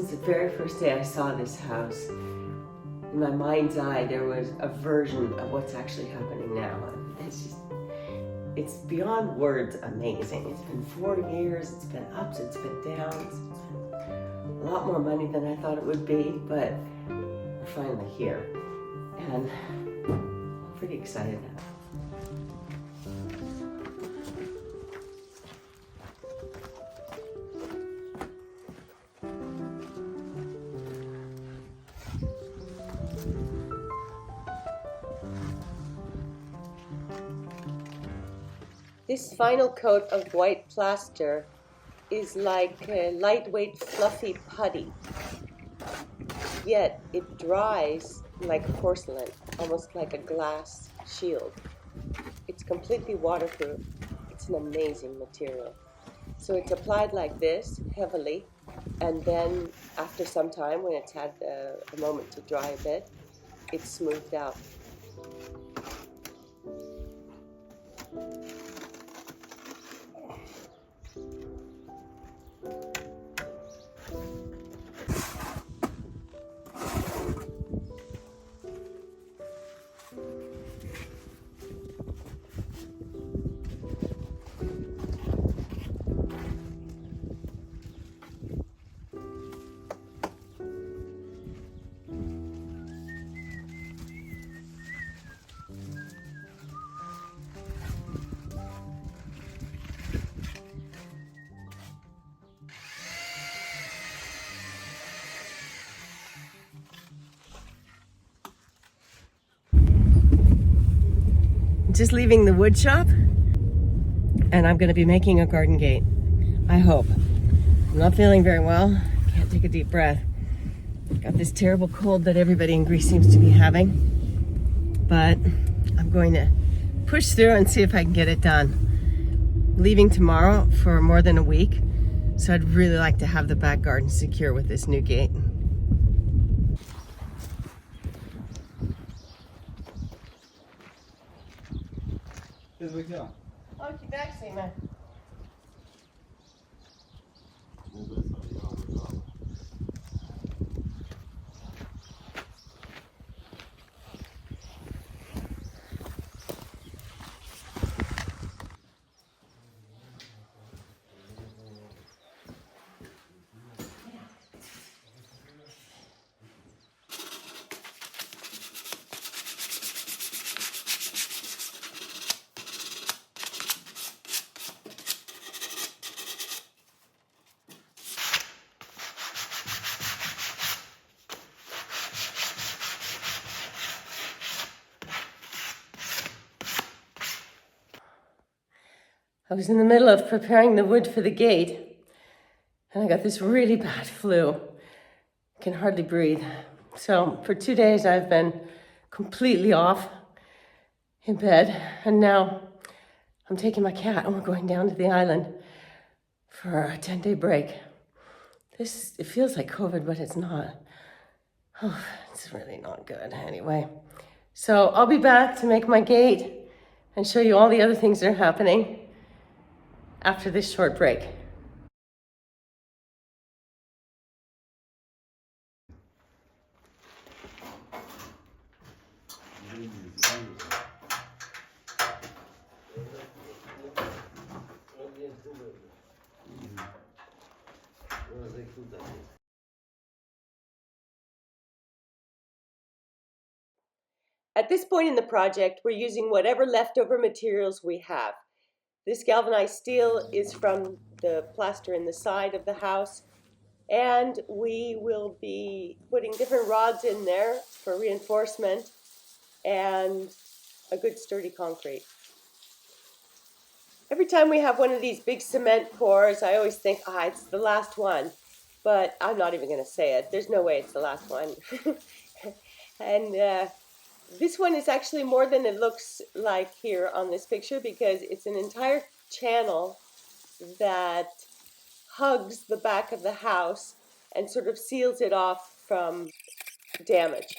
Since the very first day I saw this house, in my mind's eye, there was a version of what's actually happening now. It's beyond words amazing. It's been 4 years, it's been ups, it's been downs, it's been a lot more money than I thought it would be, but we're finally here. And I'm pretty excited now. This final coat of white plaster is like a lightweight fluffy putty, yet it dries like porcelain, almost like a glass shield. It's completely waterproof. It's an amazing material. So it's applied like this, heavily, and then after some time, when it's had a moment to dry a bit, it's smoothed out. Just leaving the wood shop, and I'm going to be making a garden gate. I hope. I'm not feeling very well. Can't take a deep breath. Got this terrible cold that everybody in Greece seems to be having, but I'm going to push through and see if I can get it done. Leaving tomorrow for more than a week, so I'd really like to have the back garden secure with this new gate. Qu'est-ce que c'est? Oh, tu back, man. I was in the middle of preparing the wood for the gate, and I got this really bad flu. I can hardly breathe. So for 2 days, I've been completely off in bed, and now I'm taking my cat and we're going down to the island for a 10-day break. It feels like COVID, but it's not. Oh, it's really not good anyway. So I'll be back to make my gate and show you all the other things that are happening after this short break. At this point in the project, we're using whatever leftover materials we have. This galvanized steel is from the plaster in the side of the house, and we will be putting different rods in there for reinforcement and a good sturdy concrete. Every time we have one of these big cement pours, I always think, it's the last one, but I'm not even going to say it. There's no way it's the last one. And this one is actually more than it looks like here on this picture, because it's an entire channel that hugs the back of the house and sort of seals it off from damage.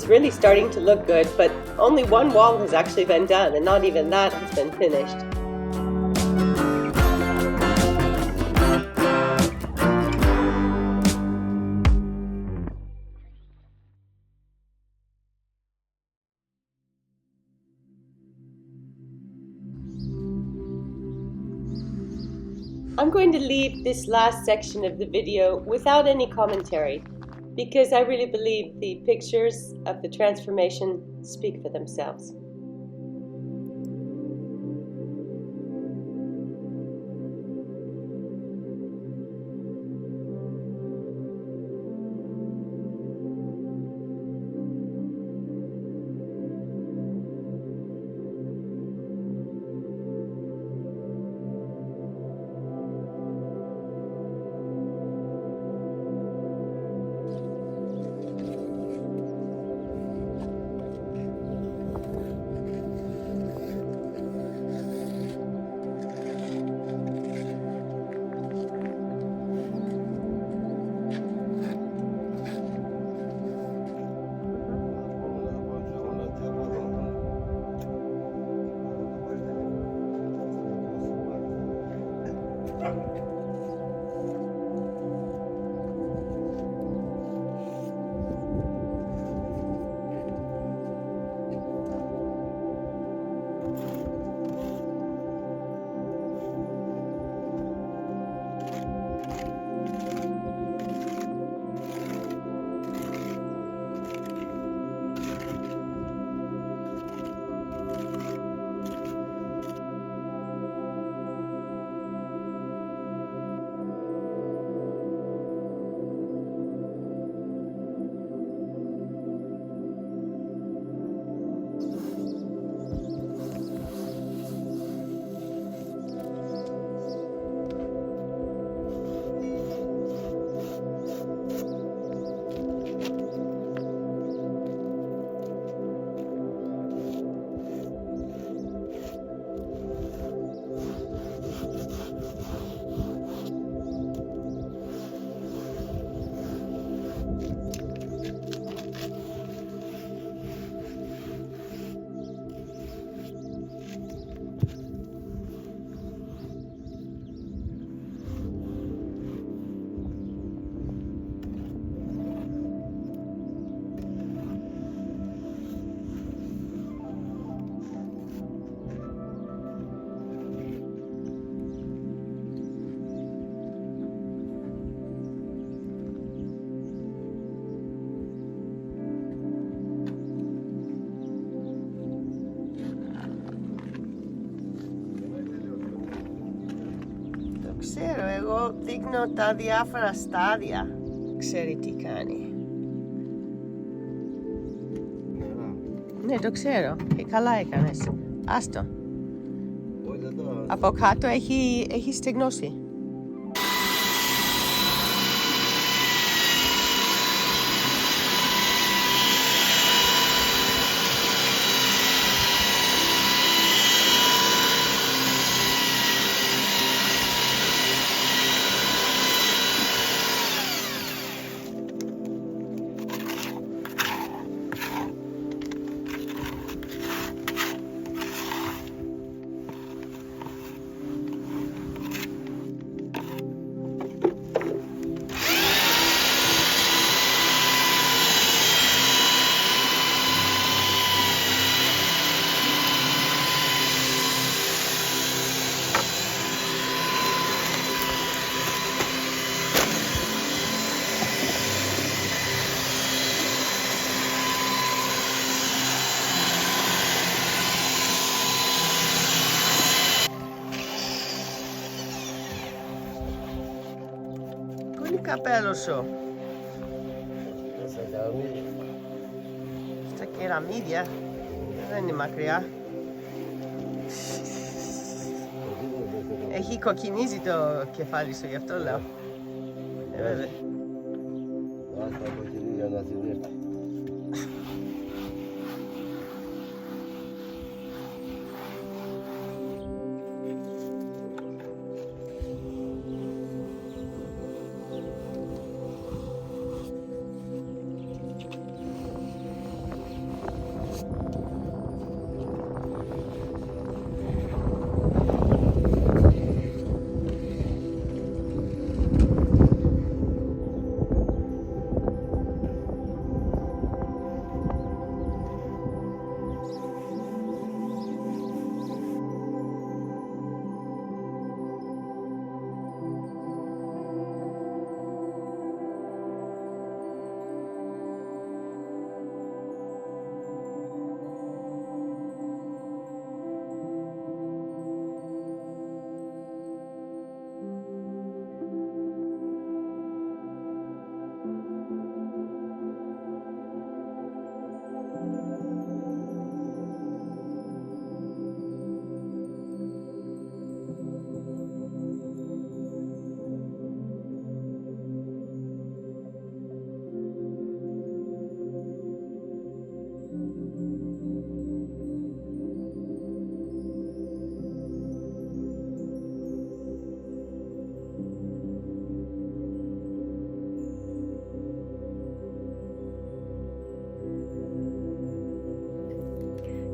it's really starting to look good, but only one wall has actually been done, and not even that has been finished. I'm going to leave this last section of the video without any commentary, because I really believe the pictures of the transformation speak for themselves. Ξέρω, εγώ δείχνω τα διάφορα στάδια. Ξέρει τι κάνει. Ναι, το ξέρω. Και καλά έκανες. Άστο. Από κάτω έχει στεγνώσει. Καπέλο σου. Στα κεραμίδια. Δεν είναι μακριά. Έχει κοκκινίζει το κεφάλι σου, γι' αυτό λέω. Βέβαια.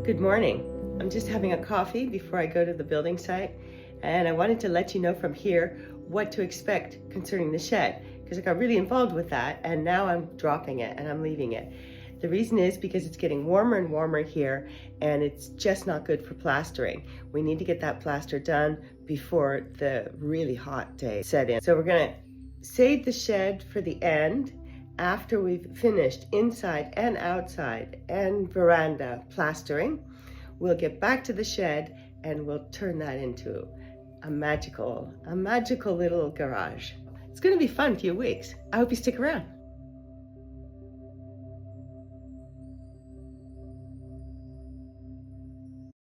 Good morning. I'm just having a coffee before I go to the building site, and I wanted to let you know from here what to expect concerning the shed, because I got really involved with that and now I'm dropping it and I'm leaving it. The reason is because it's getting warmer and warmer here and it's just not good for plastering. We need to get that plaster done before the really hot days set in. So we're gonna save the shed for the end after we've finished inside and outside and veranda plastering. We'll get back to the shed and we'll turn that into a magical little garage. It's gonna be fun few weeks. I hope you stick around.